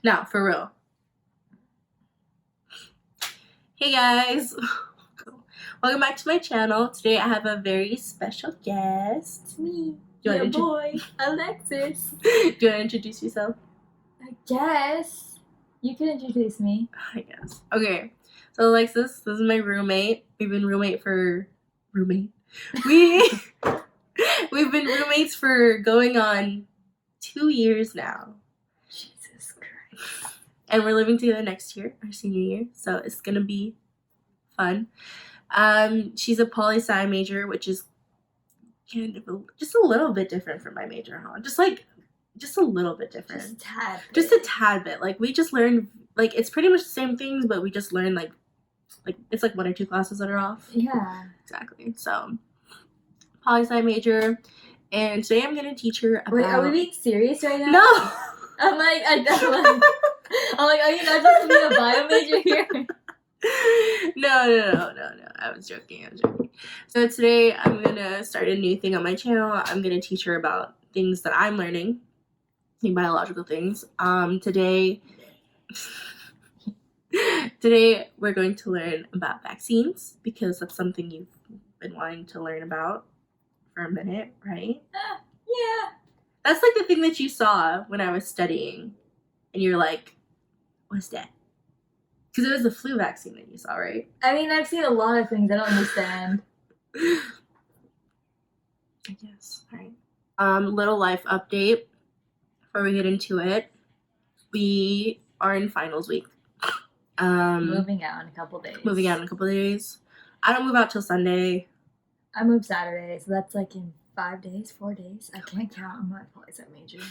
Now, for real. Hey guys, welcome back to my channel. Today I have a very special guest. It's me, Your boy, Alexis. Do you want to introduce yourself? I guess. You can introduce me. I guess. Okay, so Alexis, this is my roommate. We've been We've been roommates for going on 2 years now. Jesus Christ. And we're living together next year, our senior year, so it's gonna be fun. She's a poli-sci major, which is kind of just a little bit different from my major, huh? Just a little bit different. Just a tad bit. Like, we just learn, like, it's pretty much the same things, but we just learn, like it's like 1 or 2 classes that are off. Yeah. Exactly. So, poli-sci major, and today I'm gonna teach her about... Wait, are we being serious right now? No! I'm like, are you not just being a bio major here? No. I was joking. So today I'm gonna start a new thing on my channel. I'm gonna teach her about things that I'm learning, like biological things. Today we're going to learn about vaccines, because that's something you've been wanting to learn about for a minute, right? Yeah. That's like the thing that you saw when I was studying, and you're like, what's that? Because it was the flu vaccine that you saw, right? I mean, I've seen a lot of things I don't understand. I guess. All right. Little life update before we get into it. We are in finals week. Moving out in a couple days. I don't move out till Sunday. I move Saturday, so that's like in 5 days, 4 days. I can't count. I'm not a poli-sci major.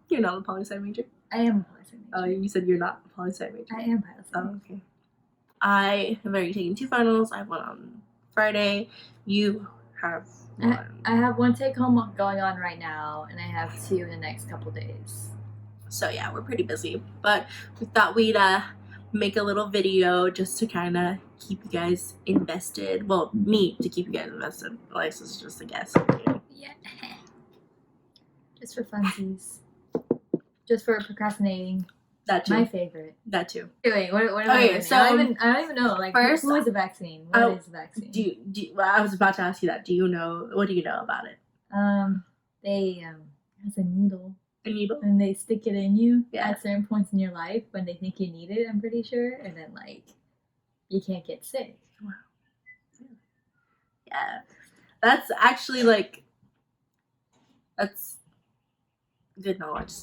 You're not a poli-sci major? I am a poli-sci major. Oh, you said you're not a poli-sci major. I am poli-sci. Oh, okay. I have already taken 2 finals. I have one on Friday. You have one. I have one take-home going on right now, and I have 2 in the next couple days. So yeah, we're pretty busy. But we thought we'd make a little video just to kind of keep you guys invested. Well, me to keep you guys invested. Alexis is just a guest. Yeah. Just for funsies. Just for procrastinating. That too. My favorite. That too. Wait, what am I learning? So I don't even know. Like, first, who is a vaccine? What is a vaccine? Well, I was about to ask you that. Do you know? What do you know about it? They has a needle. A needle? And they stick it in you at certain points in your life when they think you need it, I'm pretty sure. And then, like, you can't get sick. Wow. Yeah. That's actually, like, that's good knowledge.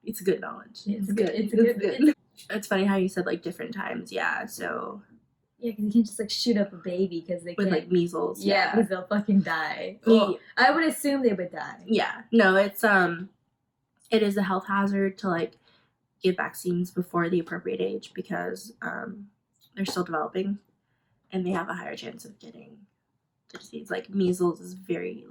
It's good knowledge. It's good. It's funny how you said, like, different times. Yeah, so... Yeah, because you can't just, like, shoot up a baby because they with, can't... like, measles. Yeah, because they'll fucking die. Well, I would assume they would die. Yeah. No, it's, it is a health hazard to, like, give vaccines before the appropriate age, because they're still developing and they have a higher chance of getting the disease. Like, measles is very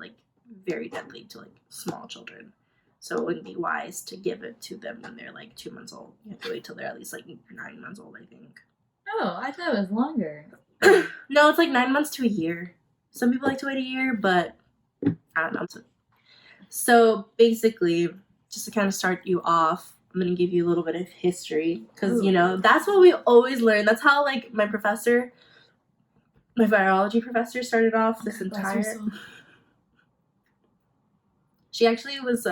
deadly to, like, small children, so it wouldn't be wise to give it to them when they're, like, 2 months old. You have to wait till they're at least, like, 9 months old, I think. Oh, I thought it was longer. No, it's like 9 months to a year. Some people like to wait a year, but I don't know. So basically, just to kind of start you off, I'm going to give you a little bit of history, because, you know, that's what we always learn. That's how, like, my virology professor started off this entire... She actually was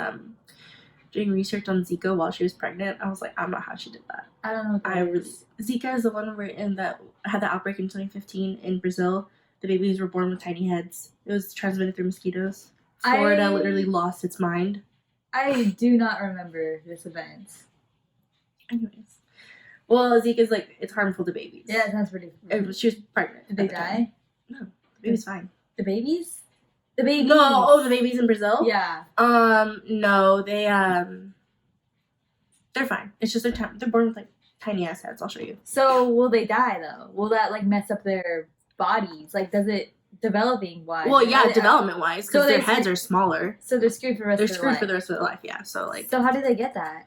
doing research on Zika while she was pregnant. I was like, I don't know how she did that. I don't know what that is. Zika is the one that had the outbreak in 2015 in Brazil. The babies were born with tiny heads. It was transmitted through mosquitoes. Florida literally lost its mind. I do not remember this event. Anyways. Well, Zika's, like, it's harmful to babies. Yeah, that's pretty... She was pregnant. Did they die? No. The baby's fine. The babies? The babies? No, the babies in Brazil? Yeah. No, they're fine. It's just they're born with, like, tiny ass heads. I'll show you. So, will they die, though? Will that, like, mess up their bodies? Like, does it... Developing-wise? Well, yeah, development-wise, because their heads are smaller. So they're screwed for the rest of their life. They're screwed for the rest of their life, yeah. So, like... So how did they get that?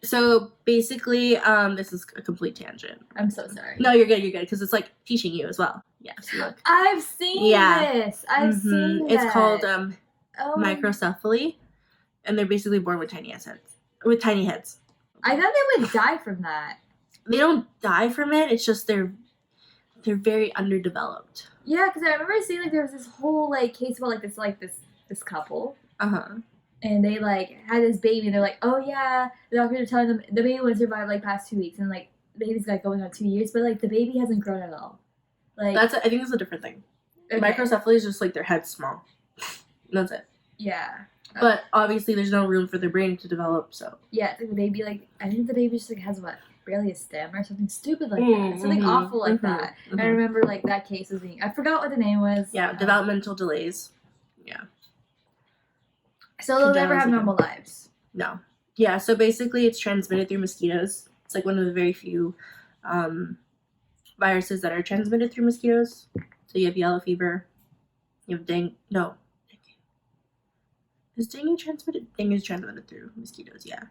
So, basically, this is a complete tangent. I'm so sorry. No, you're good, because it's, like, teaching you as well. Yes, look. I've seen this. I've seen that. It's called microcephaly, and they're basically born with tiny heads. I thought they would die from that. They don't die from it. It's just they're very underdeveloped. Yeah, because I remember seeing like there was this whole like case about this couple. And they like had this baby, and they're like, "Oh yeah," the doctors are telling them the baby would survive like past 2 weeks, and like the baby's like going on 2 years, but like the baby hasn't grown at all. Like I think it's a different thing. okay. Microcephaly is just like their head's small. That's it. Yeah. But obviously, there's no room for their brain to develop. So yeah, the baby I think the baby just like has barely a stem or something stupid like that, something awful like that. I remember like that case was being I forgot what the name was. Yeah, developmental delays. Yeah. So they'll never have normal lives. No. Yeah, so basically it's transmitted through mosquitoes. It's like one of the very few viruses that are transmitted through mosquitoes. So you have yellow fever. You have dengue. No. Is dengue transmitted? Dengue is transmitted through mosquitoes, yeah.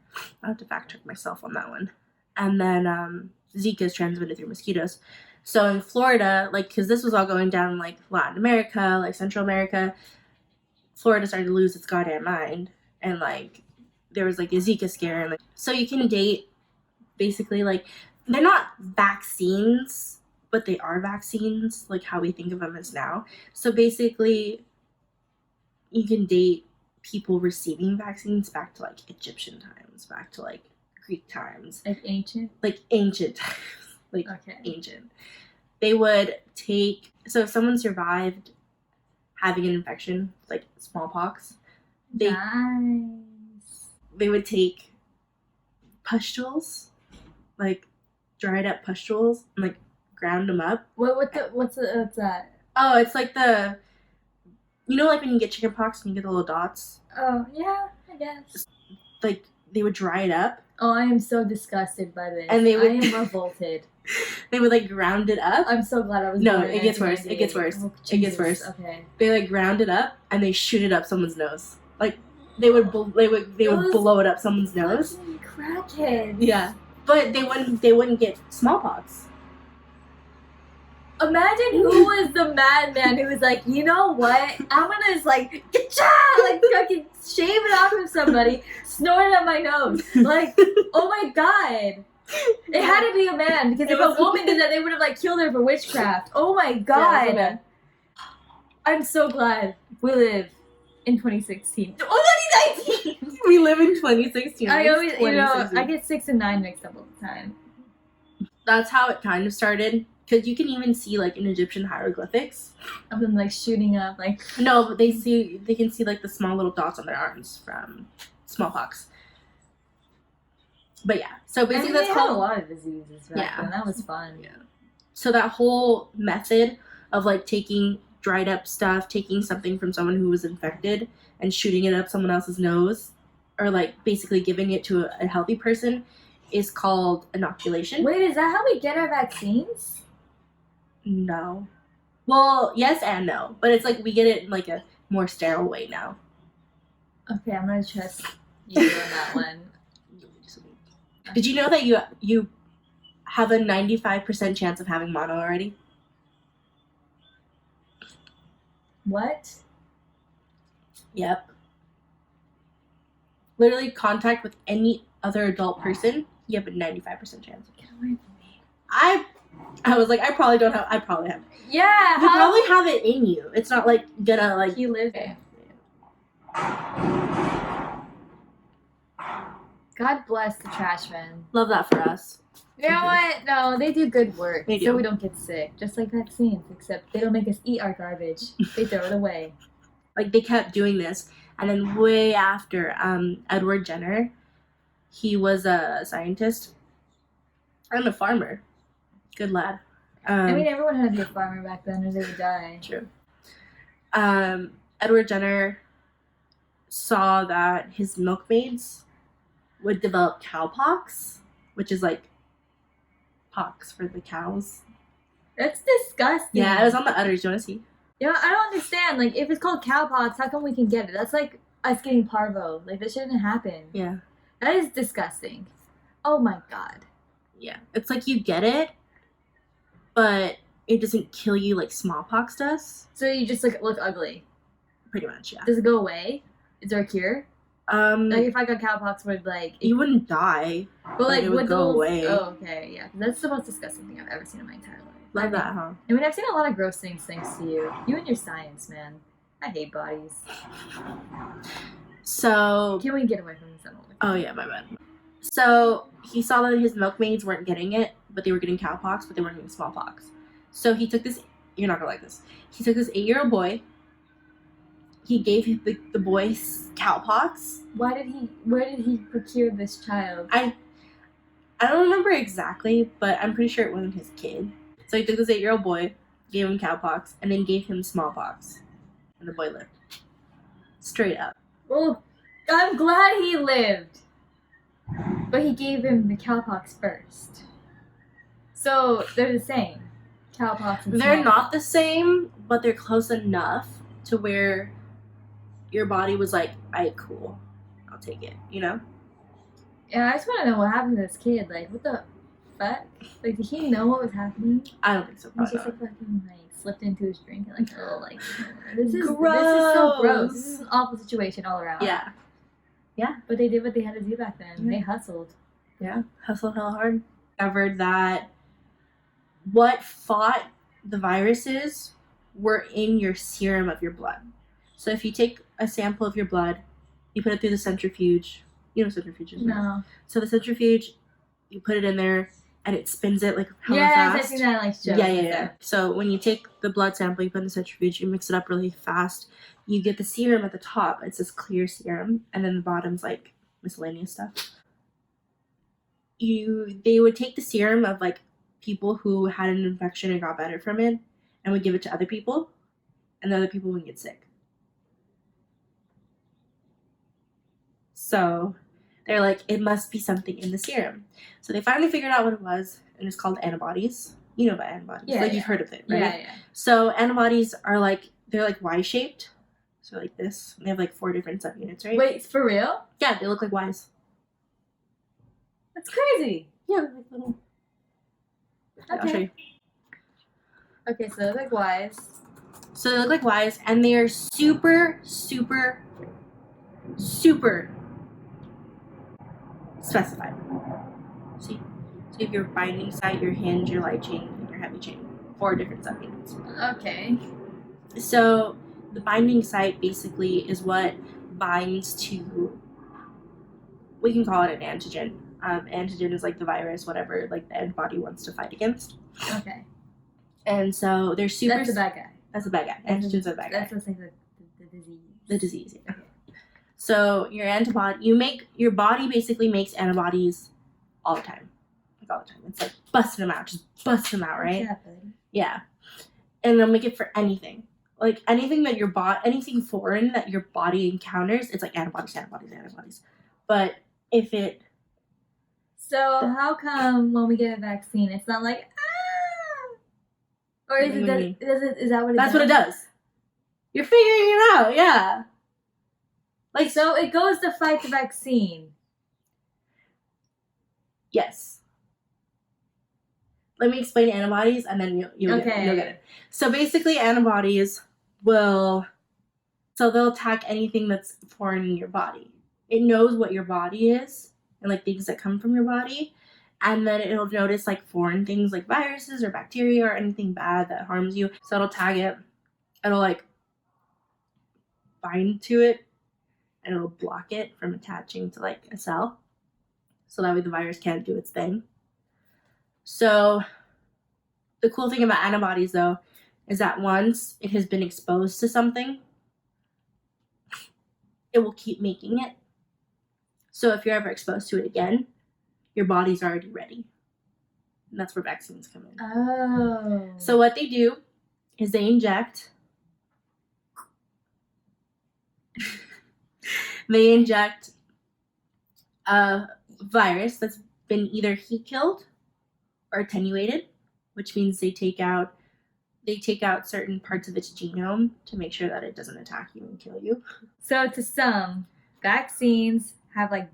I'll have to fact check myself on that one. And then Zika is transmitted through mosquitoes. So in Florida, like, because this was all going down in, like, Latin America, like, Central America, Florida started to lose its goddamn mind, and like there was like a Zika scare, and like so you can date basically like they're not vaccines, but they are vaccines like how we think of them as now. So basically, you can date people receiving vaccines back to like Egyptian times, back to like Greek times, like ancient times, like ancient. They would take if someone survived having an infection, like smallpox, they would take pustules, like dried up pustules, and like ground them up. What's that? Oh, it's like like when you get chicken pox and you get the little dots. Oh yeah, I guess. Like they would dry it up. Oh, I am so disgusted by this. And I am revolted. They would like ground it up. I'm so glad I was. No, it gets worse. It gets worse. Oh, it gets worse. Okay. They like ground it up and they shoot it up someone's nose. Like they would blow it up someone's nose. Crackheads. Yeah, but they wouldn't get smallpox. Imagine who was the madman who was like, you know what? I'm gonna just like, like fucking shave it off of somebody, snort it up my nose. Like, oh my god. It had to be a man, because if a woman did that, they would have like killed her for witchcraft. Oh my god. Yeah, I'm so glad we live in 2016. Oh, 2019! We live in 2016. I always, I get 6 and 9 mixed up all the time. That's how it kind of started. Because you can even see, like, in Egyptian hieroglyphics. Of them, like, shooting up, like... No, but they can see, like, the small little dots on their arms from smallpox. But, yeah. So, basically, they had a lot of diseases back then. That was fun. Yeah. So, that whole method of, like, taking dried up stuff, taking something from someone who was infected, and shooting it up someone else's nose, or, like, basically giving it to a healthy person, is called inoculation. Wait, is that how we get our vaccines? No. Well, yes and no. But it's like we get it in like a more sterile way now. Okay, I'm gonna trust you on that one. Did you know that you have a 95% chance of having mono already? What? Yep. Literally contact with any other adult person, you have a 95% chance. Get away from me. I was like, I probably have. Yeah. You probably have it in you. It's not like gonna like. You live there. God bless the trash men. Love that for us. You know what? No, they do good work. They do. So we don't get sick. Just like vaccines, except they don't make us eat our garbage. They throw it away. Like they kept doing this, and then way after, Edward Jenner, he was a scientist and a farmer. Good lad. I mean, everyone had to be a farmer back then, or they would die. True. Edward Jenner saw that his milkmaids would develop cowpox, which is like pox for the cows. That's disgusting. Yeah, it was on the udders. Do you want to see? Yeah, I don't understand. Like, if it's called cowpox, how come we can get it? That's like us getting parvo. Like, that shouldn't happen. Yeah. That is disgusting. Oh my god. Yeah. It's like you get it, but it doesn't kill you like smallpox does. So you just like look ugly. Pretty much, yeah. Does it go away? Is there a cure? Like if I got cowpox, would like you wouldn't die. but like it would go those, away. Oh, okay, yeah. That's the most disgusting thing I've ever seen in my entire life. Love that, huh? I mean, I've seen a lot of gross things thanks to you. You and your science, man. I hate bodies. So Can we get away from this? Oh yeah, my bad. So he saw that his milkmaids weren't getting it, but they were getting cowpox, but they weren't getting smallpox. So he took this. You're not gonna like this. He took this 8-year-old boy. He gave the boy cowpox. Where did he procure this child? I don't remember exactly, but I'm pretty sure it wasn't his kid. So he took this 8-year-old boy, gave him cowpox, and then gave him smallpox, and the boy lived. Straight up. Well, I'm glad he lived. But he gave him the cowpox first. So they're the same. Cowpox and They're smallpox. not the same, but they're close enough to where your body was like, "Alright, cool, I'll take it," you know? Yeah, I just want to know what happened to this kid. Like, what the fuck? Like, did he know what was happening? I don't think so. He just Probably like fucking like slipped into his drink and like, oh, like this is so Gross. gross. This is an awful situation all around. not. Yeah, But they did what they had to do back then. Yeah. They hustled. yeah, hustle hella hard. Discovered that what fought the viruses were in your serum of your blood. So if you take a sample of your blood, you put it through the centrifuge. You know what centrifuge is, right? No. So the centrifuge, you put it in there, and it spins it like hella Yes, fast. I've seen that like shows. Yeah. So when you take the blood sample, you put it in the centrifuge, you mix it up really fast. You get the serum at the top. It's this clear serum, and then the bottom's like miscellaneous stuff. They would take the serum of like people who had an infection and got better from it, and would give it to other people, and the other people would get sick. So they're like, it must be something in the serum. So they finally figured out what it was, and it's called antibodies. You know about antibodies. Yeah, You've heard of it, right? Yeah. So antibodies are like, they're like Y-shaped. So like this. They have like 4 different subunits, right? Wait, for real? Yeah, they look like Ys. That's crazy. Yeah, they're like little. I'll show you. Okay, so they're like Ys. So they look like Ys, and they are super, super, super specified. See? So you have your binding site, your hinge, your light chain, and your heavy chain. 4 different subunits. Okay. So the binding site basically is what binds to, we can call it an antigen. Antigen is like the virus, whatever, like the antibody wants to fight against. Okay. And so they're super. That's a bad guy. That's a bad guy. Antigen's a bad guy. That's like the disease. The disease. Yeah. So your antibody, your body basically makes antibodies all the time. Like all the time. It's like busting them out, just busting them out, right? Yeah, buddy. Yeah. And they'll make it for anything. Like anything that anything foreign that your body encounters, it's like antibodies. But if it. So how come when we get a vaccine, it's not like or is it is that what it That's does? what it does. You're figuring it out, yeah. Like, so it goes to fight the vaccine. Yes. Let me explain antibodies, and then you'll get it. So basically, antibodies they'll attack anything that's foreign in your body. It knows what your body is, and like things that come from your body, and then it'll notice like foreign things like viruses or bacteria or anything bad that harms you. So it'll tag it. It'll like bind to it, and it'll block it from attaching to like a cell. So that way the virus can't do its thing. So the cool thing about antibodies though is that once it has been exposed to something, it will keep making it. So if you're ever exposed to it again, your body's already ready. And that's where vaccines come in. Oh. So what they do is they inject a virus that's been either heat killed or attenuated, which means they take out certain parts of its genome to make sure that it doesn't attack you and kill you. So to some, vaccines have like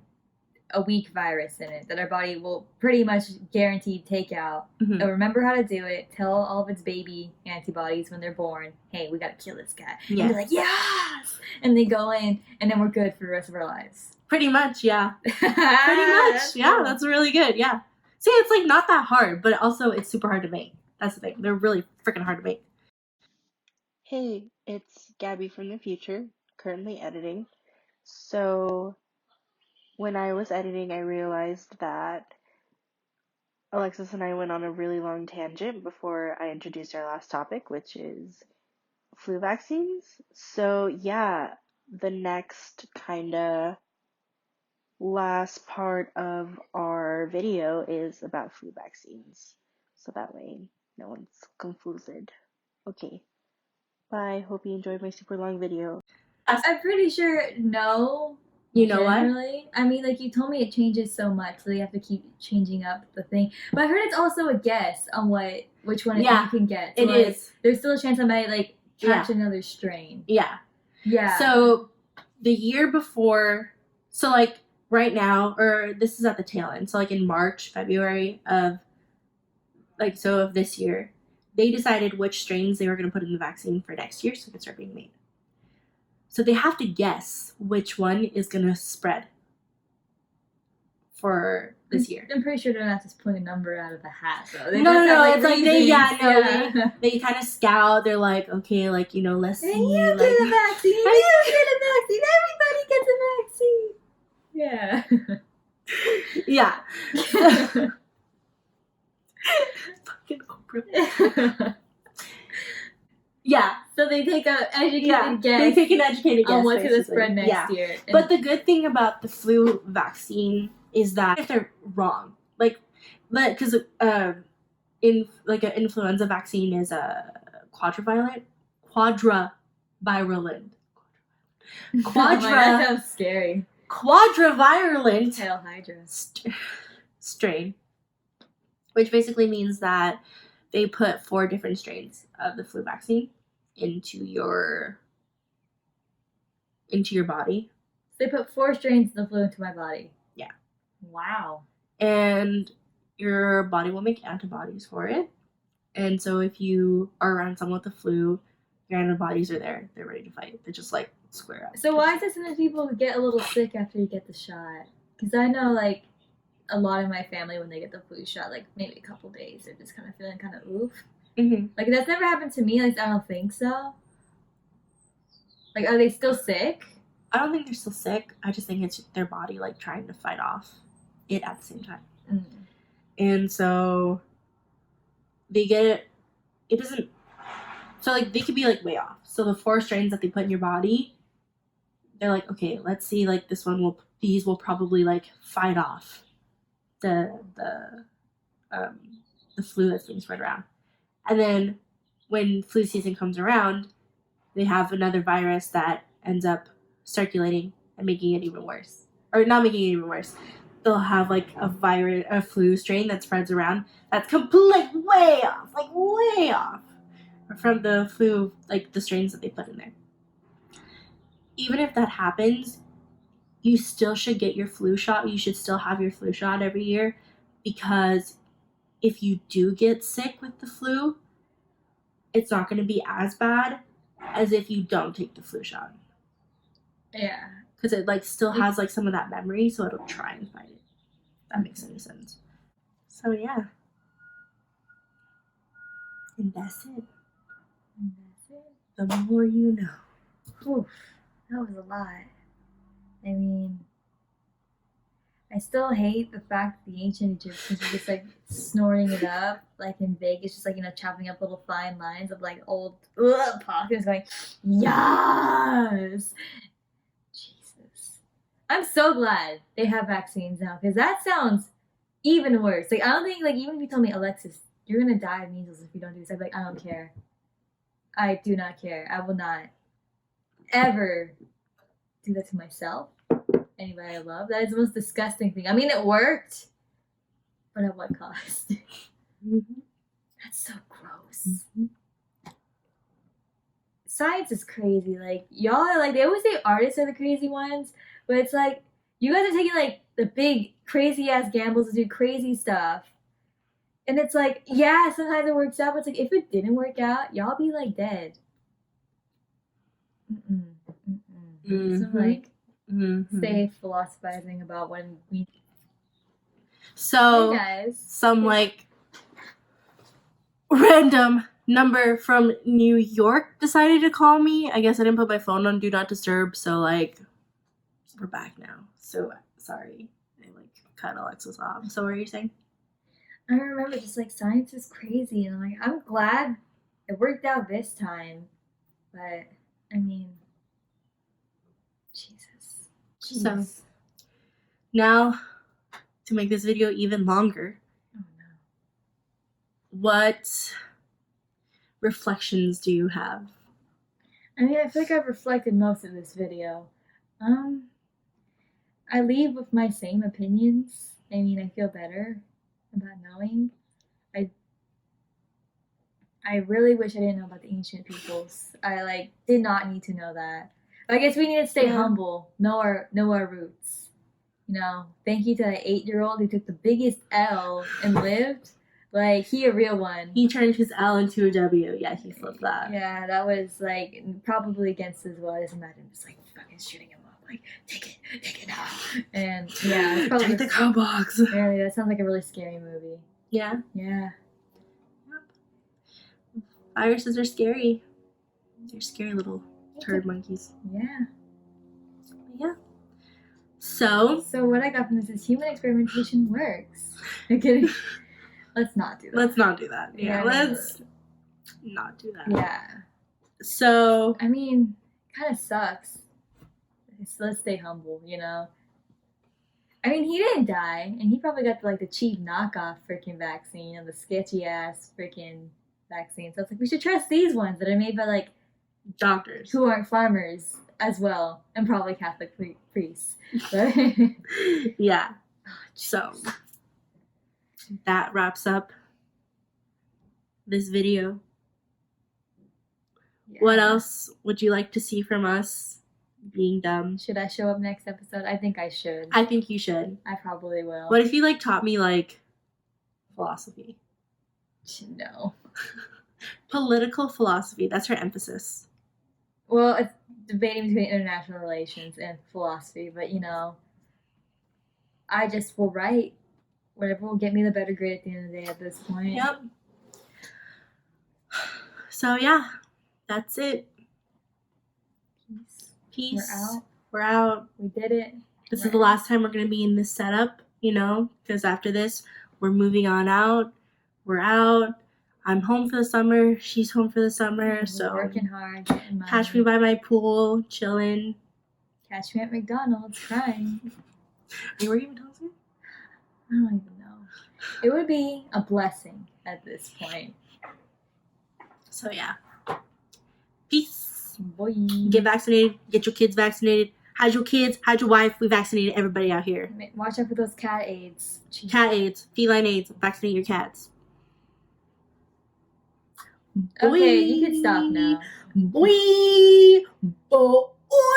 a weak virus in it that our body will pretty much guaranteed take out. Mhm. It'll remember how to do it, tell all of its baby antibodies when they're born, hey, we gotta kill this guy. Yeah. And they're like, yes! And they go in, and then we're good for the rest of our lives. Pretty much, yeah. Pretty much, That's yeah. cool. That's really good, yeah. See, it's like not that hard, but also it's super hard to make. That's the thing. They're really freaking hard to make. Hey, it's Gabby from the future, currently editing. So, when I was editing, I realized that Alexis and I went on a really long tangent before I introduced our last topic, which is flu vaccines. So, yeah, the next kinda last part of our video is about flu vaccines. So that way, no one's confused. Okay. Bye. Hope you enjoyed my super long video. I'm pretty sure no. You know what? Generally. I mean, like you told me it changes so much, so you have to keep changing up the thing. But I heard it's also a guess on which one Yeah, you can get. So It like, is. There's still a chance I might like catch another strain. Yeah. Yeah. So the year before, so like right now, or this is at the tail end, so like in March, February of this year, they decided which strains they were going to put in the vaccine for next year so it could start being made. So they have to guess which one is going to spread for this year. I'm pretty sure they're not just pulling a number out of the hat, though. No, it's like they kind of scout. They're like, okay, like, you know, let's see. And you like, get a vaccine. You get a vaccine. Everybody gets a vaccine. Yeah. yeah. Fucking Oprah. Yeah. So they take a educated They guess take an educated guess on what's going to basically. spread next year. And But the good thing about the flu vaccine is that if they're wrong, because in like an influenza vaccine is a quadrivalent. that sounds scary. Quadrivalent Hail Hydra. strain, which basically means that they put 4 different strains of the flu vaccine into your body. They put 4 strains of the flu into my body. Yeah. Wow. And your body will make antibodies for it. And so if you are around someone with the flu, your antibodies are there. They're ready to fight. They just like square up. So why is it sometimes people get a little sick after you get the shot? Because I know like a lot of my family, when they get the flu shot, like maybe a couple days, they're just kind of feeling kind of oof. Mm-hmm. Like that's never happened to me. At least I don't think so. Like, are they still sick? I don't think they're still sick. I just think it's their body like trying to fight off it at the same time. Mm. And so they get it. It doesn't. So like they could be like way off. So the 4 strains that they put in your body, they're like, okay, let's see. Like these will probably like fight off the flu that's being spread around. And then when flu season comes around, they have another virus that ends up circulating and making it even worse. Or not making it even worse. They'll have like a flu strain that spreads around that's way off from the flu, like the strains that they put in there. Even if that happens, you still should get your flu shot. You should still have your flu shot every year, because if you do get sick with the flu, it's not going to be as bad as if you don't take the flu shot. Yeah. Because it like still has like some of that memory, so it'll try and fight it. If that makes any sense. So yeah. And that's it. The more you know. Oof, that was a lot. I mean, I still hate the fact that the ancient Egyptians were just like snorting it up, like in Vegas, just like, you know, chopping up little fine lines of like old pockets going, yes! Jesus. I'm so glad they have vaccines now, because that sounds even worse. Like, I don't think, like, even if you told me, Alexis, you're gonna die of measles if you don't do this, I'd be like, I don't care. I do not care. I will not ever do that to myself, anybody I love. That is the most disgusting thing. I mean, it worked, but at what cost? Mm-hmm. That's so gross. Mm-hmm. Science is crazy. Like, y'all are like, they always say artists are the crazy ones, but it's like, You guys are taking like the big crazy ass gambles to do crazy stuff. And it's like, yeah, sometimes it works out, but it's like if it didn't work out, y'all be like dead. So like stay philosophizing about when we So Hey guys. some like random number from New York decided to call me. I guess I didn't put my phone on do not disturb, so like we're back now. So sorry. I like cut Alexa's off. So what are you saying? I remember just like science is crazy, and I'm glad it worked out this time. But I mean, Jesus. So now to make this video even longer, Oh no. what reflections do you have? I mean, I feel like I've reflected most of this video. I leave with my same opinions. I mean, I feel better about knowing. I really wish I didn't know about the ancient peoples. I like did not need to know that. I guess we need to stay humble, know our roots. You know, thank you to that 8-year-old who took the biggest L and lived. Like he a real one. He turned his L into a W. Yeah, he flipped that. Yeah, that was like probably against his will. I just imagine just like fucking shooting him up, like take it now. And yeah, it's probably take the cow box. Really, that sounds like a really scary movie. Yeah. Yeah. Viruses are scary. They're scary little turd monkeys. Yeah. Yeah. So what I got from this is human experimentation works. I'm kidding. Let's not do that. Let's not do that. Yeah, let's not do that. Yeah. So I mean, kind of sucks. Let's stay humble, you know. I mean, he didn't die, and he probably got the cheap knockoff freaking vaccine, you know, the sketchy ass freaking vaccine. So it's like we should trust these ones that are made by doctors who aren't farmers as well, and probably Catholic priests. But yeah. So that wraps up this video. Yeah. What else would you like to see from us being dumb? Should I show up next episode? I think I should. I think you should. I probably will. What if you taught me philosophy? No. Political philosophy. That's her emphasis. Well, it's debating between international relations and philosophy, but I just will write whatever will get me the better grade at the end of the day at this point. Yep. So yeah, that's it. Peace. We're out. We did it. This is the last time we're going to be in this setup, because after this, we're moving on out. We're out. I'm home for the summer. She's home for the summer. We're so working hard, getting money. Catch me by my pool, chilling. Catch me at McDonald's, crying. Are you working at McDonald's? I don't even know. It would be a blessing at this point. So yeah. Peace. Boy. Get vaccinated. Get your kids vaccinated. Hide your kids. Hide your wife. We vaccinated everybody out here. Watch out for those cat AIDS. Jeez. Cat AIDS. Feline AIDS. Vaccinate your cats. Okay, you can stop now. Boy.